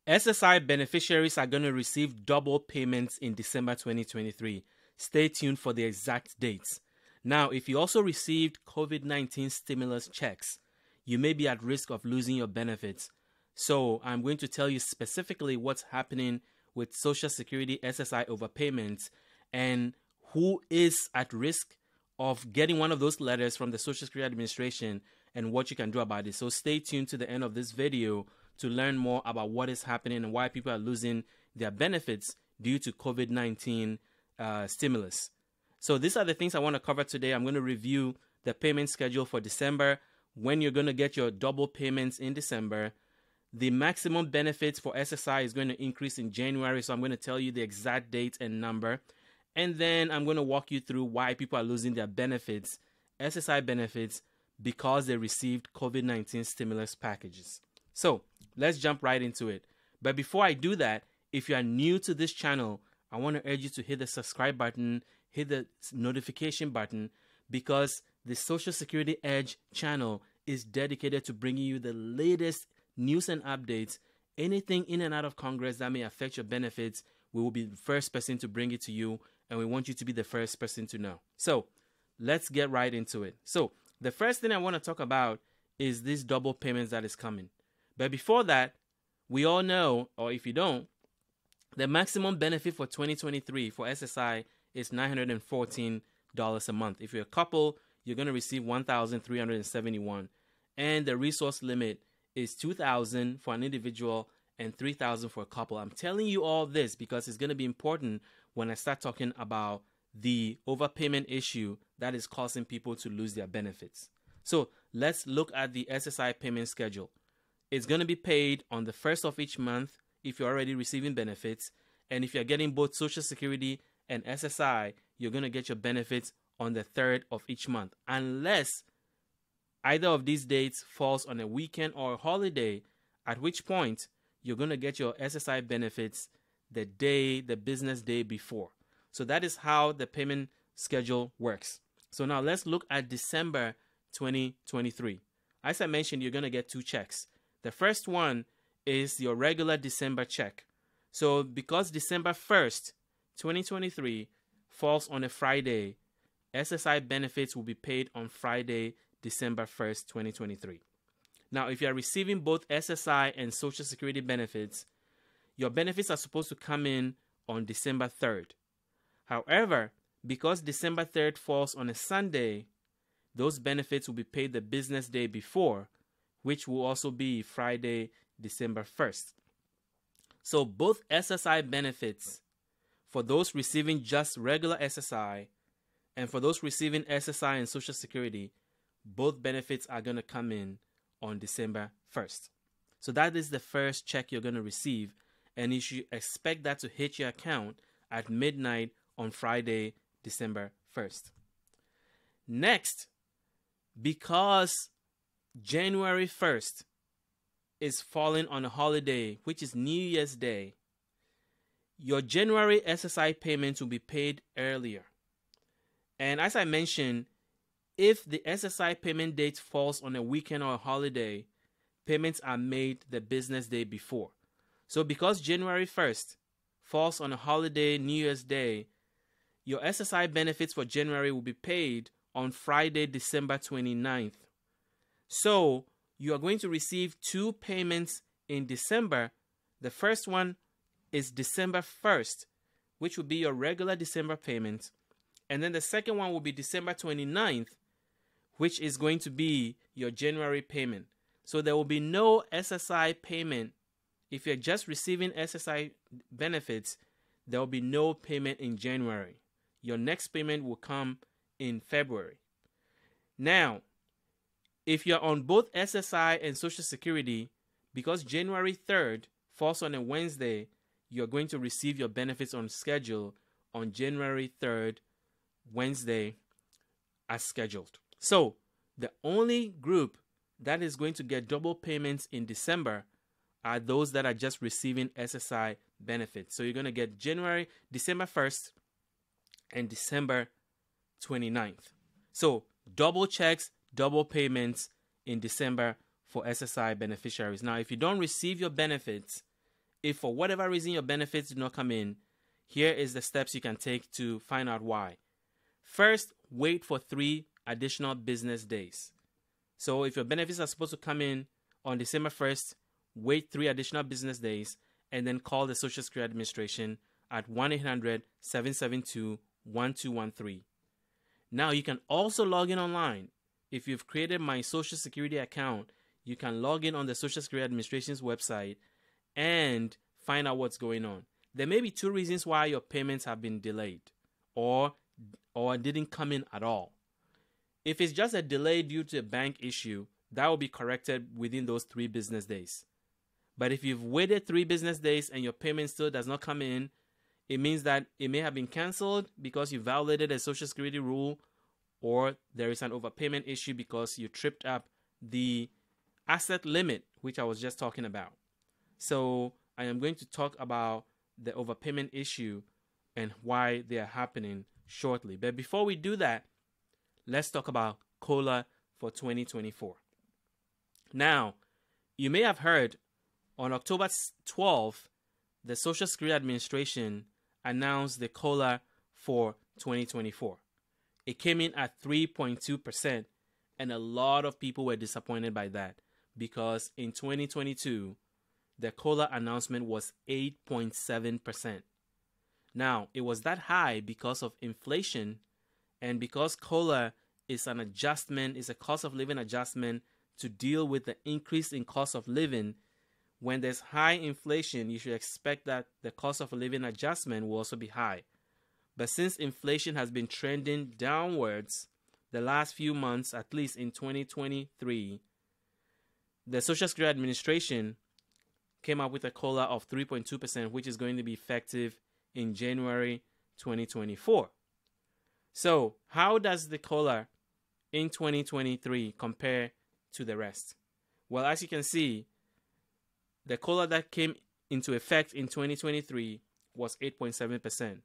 SSI beneficiaries are going to receive double payments in December 2023. Stay tuned for the exact dates. Now, if you also received COVID-19 stimulus checks, you may be at risk of losing your benefits. So I'm going to tell you specifically what's happening with Social Security SSI overpayments and who is at risk of getting one of those letters from the Social Security Administration and what you can do about it. So stay tuned to the end of this video to learn more about what is happening and why people are losing their benefits due to COVID-19 stimulus. So these are the things I want to cover today. I'm going to review the payment schedule for December, when you're going to get your double payments in December. The maximum benefits for SSI is going to increase in January, so I'm going to tell you the exact date and number. And then I'm going to walk you through why people are losing their benefits, SSI benefits, because they received COVID-19 stimulus packages. So let's jump right into it. But before I do that, if you are new to this channel, I want to urge you to hit the subscribe button, hit the notification button, because the Social Security Edge channel is dedicated to bringing you the latest news and updates. Anything in and out of Congress that may affect your benefits, we will be the first person to bring it to you, and we want you to be the first person to know. So let's get right into it. So the first thing I want to talk about is this double payments that is coming. But before that, we all know, or if you don't, the maximum benefit for 2023 for SSI is $914 a month. If you're a couple, you're going to receive $1,371, and the resource limit is $2,000 for an individual and $3,000 for a couple. I'm telling you all this because it's going to be important when I start talking about the overpayment issue that is causing people to lose their benefits. So let's look at the SSI payment schedule. It's going to be paid on the first of each month if you're already receiving benefits, and if you're getting both Social Security and SSI, you're going to get your benefits on the third of each month, unless either of these dates falls on a weekend or a holiday, at which point you're going to get your SSI benefits the business day before. So that is how the payment schedule works. So now let's look at December 2023. As I mentioned, you're going to get two checks. The first one is your regular December check. So because December 1st, 2023 falls on a Friday, SSI benefits will be paid on Friday, December 1st, 2023. Now, if you are receiving both SSI and Social Security benefits, your benefits are supposed to come in on December 3rd. However, because December 3rd falls on a Sunday, those benefits will be paid the business day before, which will also be Friday, December 1st. So both SSI benefits, for those receiving just regular SSI and for those receiving SSI and Social Security, both benefits are going to come in on December 1st. So that is the first check you're going to receive, and you should expect that to hit your account at midnight on Friday, December 1st. Next, because January 1st is falling on a holiday, which is New Year's Day, your January SSI payments will be paid earlier. And as I mentioned, if the SSI payment date falls on a weekend or a holiday, payments are made the business day before. So because January 1st falls on a holiday, New Year's Day, your SSI benefits for January will be paid on Friday, December 29th. So you are going to receive two payments in December. The first one is December 1st, which will be your regular December payment. And then the second one will be December 29th, which is going to be your January payment. So there will be no SSI payment. If you're just receiving SSI benefits, there will be no payment in January. Your next payment will come in February. Now, if you're on both SSI and Social Security, because January 3rd falls on a Wednesday, you're going to receive your benefits on schedule on January 3rd, Wednesday, as scheduled. So the only group that is going to get double payments in December are those that are just receiving SSI benefits. So you're going to get December 1st and December 29th. So double checks, double payments in December for SSI beneficiaries. Now, if you don't receive your benefits if for whatever reason your benefits do not come in, here is the steps you can take to find out why. First, wait for 3 additional business days. So if your benefits are supposed to come in on December 1st, wait 3 additional business days and then call the Social Security Administration at 1-800-772-1213. Now, you can also log in online. If you've created my Social Security account, you can log in on the Social Security Administration's website and find out what's going on. There may be 2 reasons why your payments have been delayed or didn't come in at all. If it's just a delay due to a bank issue, that will be corrected within those 3 business days. But if you've waited 3 business days and your payment still does not come in, it means that it may have been canceled because you violated a Social Security rule, or there is an overpayment issue because you tripped up the asset limit, which I was just talking about. So I am going to talk about the overpayment issue and why they are happening shortly. But before we do that, let's talk about COLA for 2024. Now, you may have heard on October 12th, the Social Security Administration announced the COLA for 2024. It came in at 3.2%, and a lot of people were disappointed by that because in 2022, the COLA announcement was 8.7%. Now, it was that high because of inflation and because COLA is an adjustment, is a cost of living adjustment to deal with the increase in cost of living. When there's high inflation, you should expect that the cost of living adjustment will also be high. But since inflation has been trending downwards the last few months, at least in 2023, the Social Security Administration came up with a COLA of 3.2%, which is going to be effective in January 2024. So how does the COLA in 2023 compare to the rest? Well, as you can see, the COLA that came into effect in 2023 was 8.7%.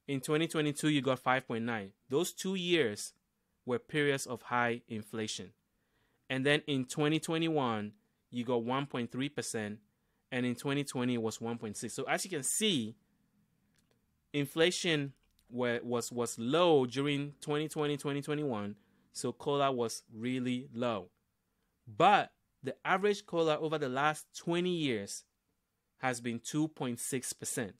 In 2022, you got 5.9%. Those 2 years were periods of high inflation. And then in 2021, you got 1.3%, and in 2020 it was 1.6%. So as you can see, inflation was low during 2020, 2021, so COLA was really low. But the average COLA over the last 20 years has been 2.6%.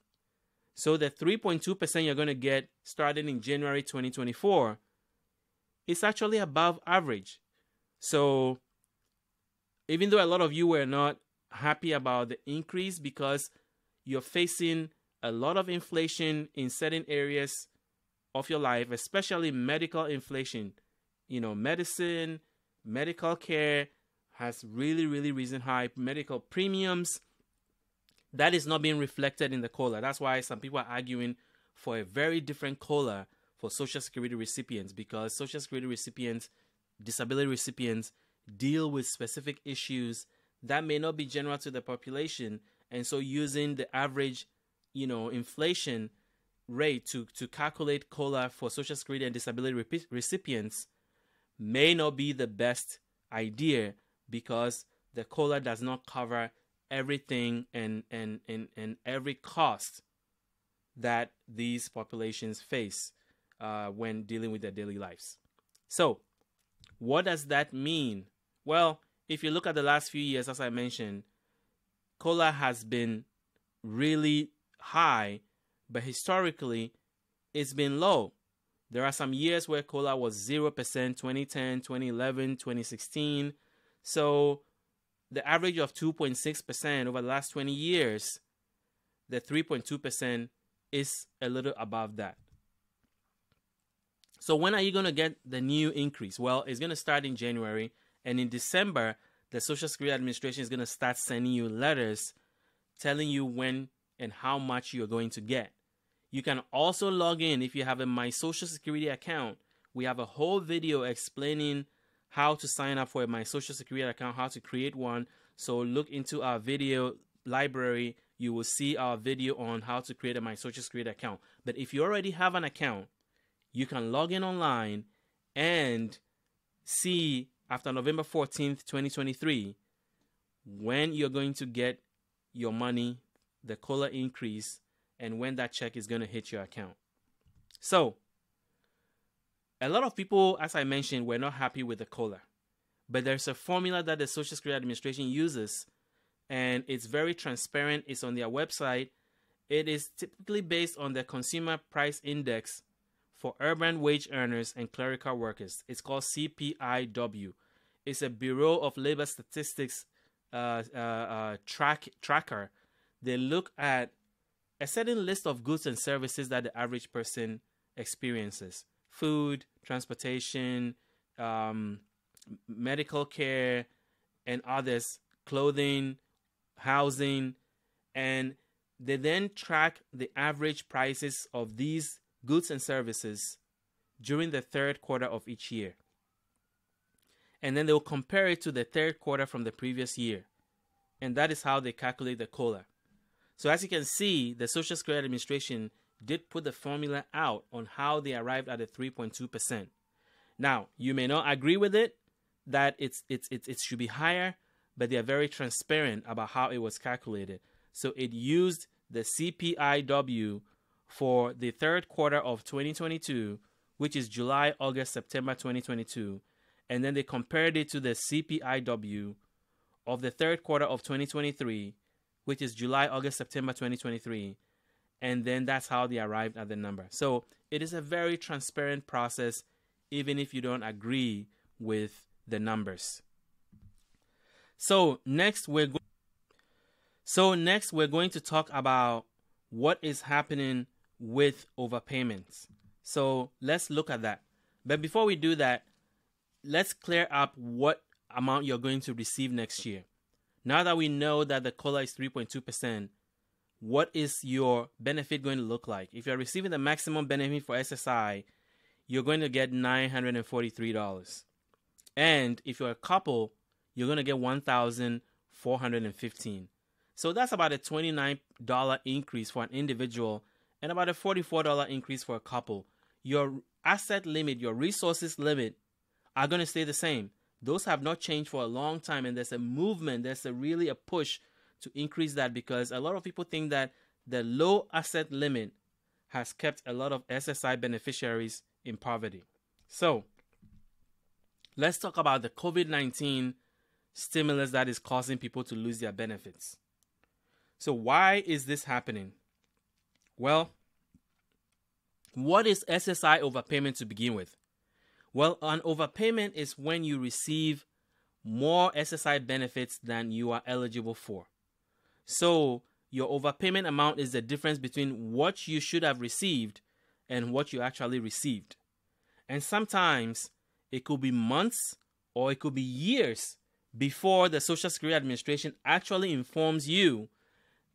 So the 3.2% you're going to get starting in January 2024 is actually above average. So even though a lot of you were not happy about the increase because you're facing a lot of inflation in certain areas of your life, especially medical inflation, medicine, medical care has really risen high. Medical premiums, that is not being reflected in the COLA. That's why some people are arguing for a very different COLA for Social Security recipients, because Social Security recipients, disability recipients, deal with specific issues that may not be general to the population. And so using the average, inflation rate to calculate COLA for Social Security and disability recipients may not be the best idea, because the COLA does not cover everything and every cost that these populations face when dealing with their daily lives. So what does that mean? Well, if you look at the last few years, as I mentioned, COLA has been really high, but historically it's been low. There are some years where COLA was 0%, 2010, 2011, 2016. So the average of 2.6% over the last 20 years, the 3.2% is a little above that. So when are you going to get the new increase? Well, it's going to start in January, and in December, the Social Security Administration is going to start sending you letters telling you when and how much you're going to get. You can also log in if you have a My Social Security account. We have a whole video explaining how to sign up for a My Social Security account, how to create one. So look into our video library. You will see our video on how to create a My Social Security account. But if you already have an account, you can log in online and see after November 14th, 2023, when you're going to get your money the COLA increase and when that check is going to hit your account. So, a lot of people, as I mentioned, were not happy with the COLA. But there's a formula that the Social Security Administration uses, and it's very transparent. It's on their website. It is typically based on the Consumer Price Index for urban wage earners and clerical workers. It's called CPIW. It's a Bureau of Labor Statistics tracker. They look at a certain list of goods and services that the average person experiences: food, transportation, medical care, and others, clothing, housing, and they then track the average prices of these goods and services during the third quarter of each year. And then they'll compare it to the third quarter from the previous year. And that is how they calculate the COLA. So as you can see, the Social Security Administration did put the formula out on how they arrived at the 3.2%. Now, you may not agree with it, that it should be higher, but they are very transparent about how it was calculated. So it used the CPIW for the third quarter of 2022, which is July, August, September 2022, and then they compared it to the CPIW of the third quarter of 2023, which is July, August, September 2023, and then that's how they arrived at the number. So it is a very transparent process, even if you don't agree with the numbers. So next we're going to talk about what is happening with overpayments. So let's look at that. But before we do that, let's clear up what amount you're going to receive next year. Now that we know that the COLA is 3.2%, what is your benefit going to look like? If you're receiving the maximum benefit for SSI, you're going to get $943. And if you're a couple, you're going to get $1,415. So that's about a $29 increase for an individual and about a $44 increase for a couple. Your asset limit, your resources limit are going to stay the same. Those have not changed for a long time, and there's a movement, really a push to increase that, because a lot of people think that the low asset limit has kept a lot of SSI beneficiaries in poverty. So let's talk about the COVID-19 stimulus that is causing people to lose their benefits. So why is this happening? Well, what is SSI overpayment to begin with? Well, an overpayment is when you receive more SSI benefits than you are eligible for. So your overpayment amount is the difference between what you should have received and what you actually received. And sometimes it could be months or it could be years before the Social Security Administration actually informs you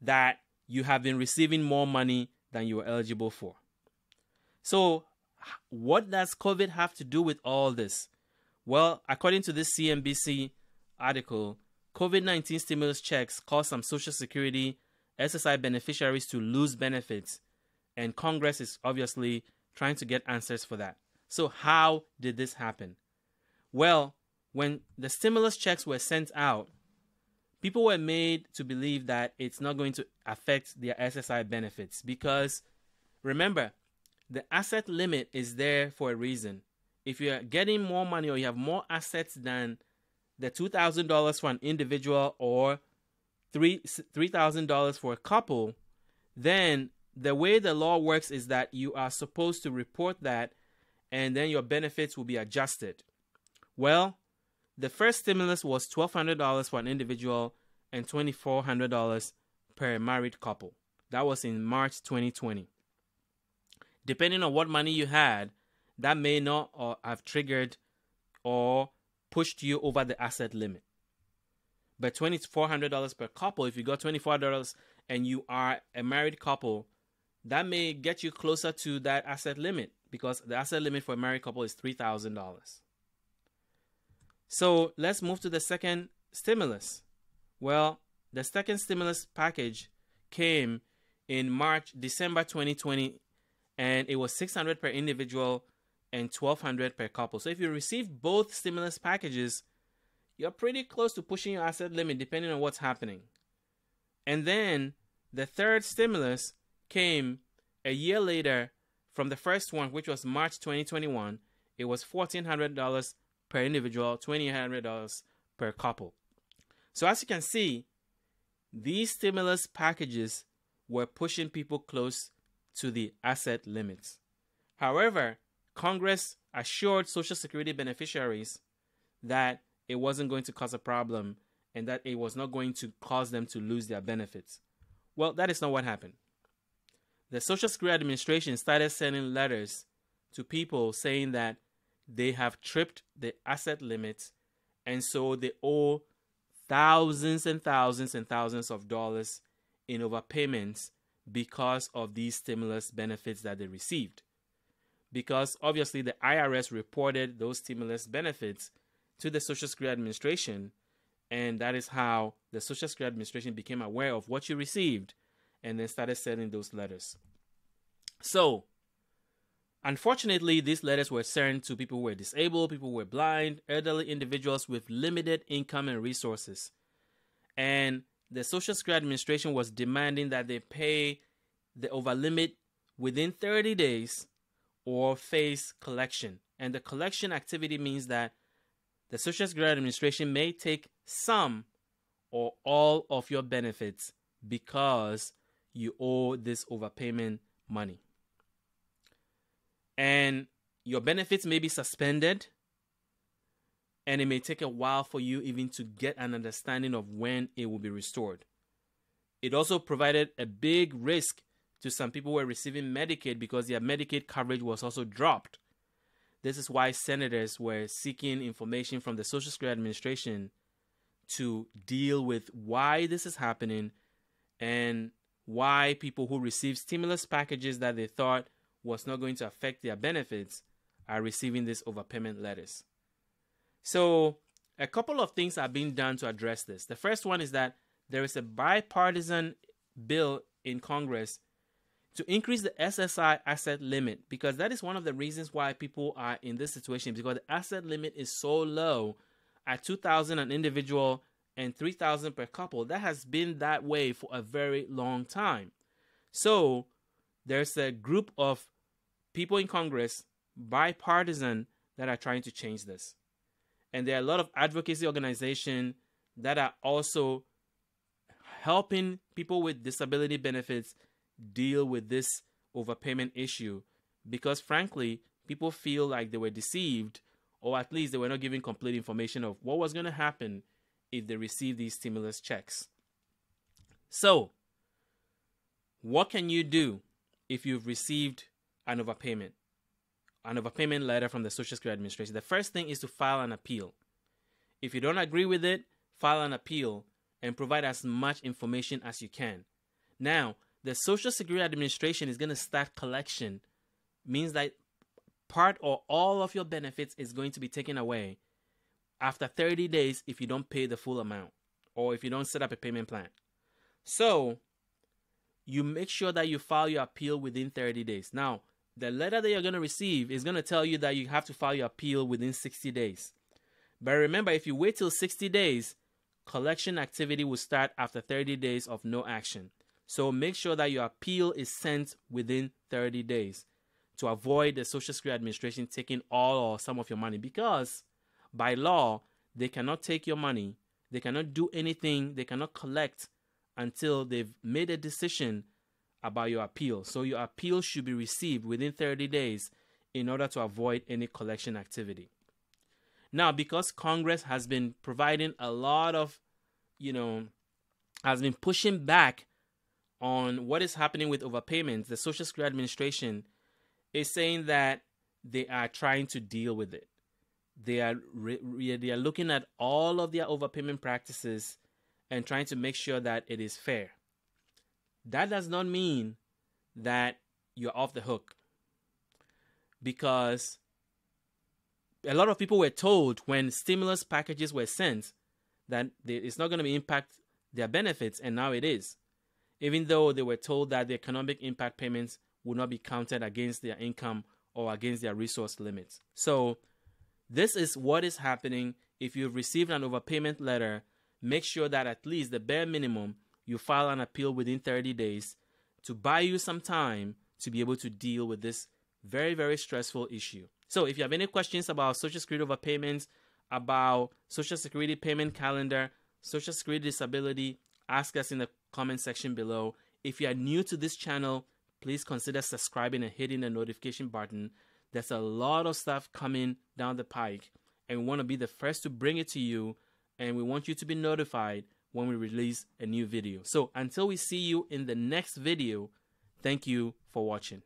that you have been receiving more money than you are eligible for. So what does COVID have to do with all this? Well, according to this CNBC article, COVID-19 stimulus checks caused some Social Security SSI beneficiaries to lose benefits, and Congress is obviously trying to get answers for that. So how did this happen? Well, when the stimulus checks were sent out, people were made to believe that it's not going to affect their SSI benefits because, remember, the asset limit is there for a reason. If you're getting more money or you have more assets than the $2,000 for an individual or $3,000 for a couple, then the way the law works is that you are supposed to report that, and then your benefits will be adjusted. Well, the first stimulus was $1,200 for an individual and $2,400 per married couple. That was in March 2020. Depending on what money you had, that may not have triggered or pushed you over the asset limit. But $2,400 per couple, if you got $24 and you are a married couple, that may get you closer to that asset limit because the asset limit for a married couple is $3,000. So let's move to the second stimulus. Well, the second stimulus package came in December 2020, and it was $600 per individual and $1,200 per couple. So if you receive both stimulus packages, you're pretty close to pushing your asset limit depending on what's happening. And then The third stimulus came a year later from the first one, which was March 2021. It was $1,400 per individual, $2,800 per couple. So as you can see, these stimulus packages were pushing people close to the asset limits. However, Congress assured Social Security beneficiaries that it wasn't going to cause a problem and that it was not going to cause them to lose their benefits. Well, that is not what happened. The Social Security Administration started sending letters to people saying that they have tripped the asset limits, and so they owe thousands and thousands and thousands of dollars in overpayments because of these stimulus benefits that they received. Because obviously the IRS reported those stimulus benefits to the Social Security Administration, and that is how the Social Security Administration became aware of what you received and then started sending those letters. So, unfortunately, these letters were sent to people who were disabled, people who were blind, elderly individuals with limited income and resources. And the Social Security Administration was demanding that they pay the overlimit within 30 days or face collection. And the collection activity means that the Social Security Administration may take some or all of your benefits because you owe this overpayment money. And your benefits may be suspended, and it may take a while for you even to get an understanding of when it will be restored. It also provided a big risk to some people who were receiving Medicaid because their Medicaid coverage was also dropped. This is why senators were seeking information from the Social Security Administration to deal with why this is happening and why people who receive stimulus packages that they thought was not going to affect their benefits are receiving these overpayment letters. So a couple of things are being done to address this. The first one is that there is a bipartisan bill in Congress to increase the SSI asset limit, because that is one of the reasons why people are in this situation, because the asset limit is so low at $2,000 an individual and $3,000 per couple. That has been that way for a very long time. So there's a group of people in Congress, bipartisan, that are trying to change this. And there are a lot of advocacy organizations that are also helping people with disability benefits deal with this overpayment issue, because frankly, people feel like they were deceived, or at least they were not given complete information of what was going to happen if they received these stimulus checks. So, what can you do if you've received an overpayment letter from the Social Security Administration? The first thing is to file an appeal. If you don't agree with it, file an appeal and provide as much information as you can. Now, the Social Security Administration is going to start collection. Means that part or all of your benefits is going to be taken away after 30 days if you don't pay the full amount or if you don't set up a payment plan. So, you make sure that you file your appeal within 30 days. Now, the letter that you're going to receive is going to tell you that you have to file your appeal within 60 days. But remember, if you wait till 60 days, collection activity will start after 30 days of no action. So make sure that your appeal is sent within 30 days to avoid the Social Security Administration taking all or some of your money, because by law, they cannot take your money. They cannot do anything. They cannot collect until they've made a decision about your appeal. So your appeal should be received within 30 days in order to avoid any collection activity. Now, because Congress has been providing a lot of, has been pushing back on what is happening with overpayments, the Social Security Administration is saying that they are trying to deal with it. They are looking at all of their overpayment practices and trying to make sure that it is fair. That does not mean that you're off the hook, because a lot of people were told when stimulus packages were sent that it's not going to impact their benefits, and now it is. Even though they were told that the economic impact payments would not be counted against their income or against their resource limits. So this is what is happening. If you've received an overpayment letter, make sure that at least the bare minimum, you file an appeal within 30 days to buy you some time to be able to deal with this very, very stressful issue. So if you have any questions about Social Security overpayments, about Social Security payment calendar, Social Security disability, ask us in the comment section below. If you are new to this channel, please consider subscribing and hitting the notification button. There's a lot of stuff coming down the pike, and we want to be the first to bring it to you, and we want you to be notified when we release a new video. So until we see you in the next video, thank you for watching.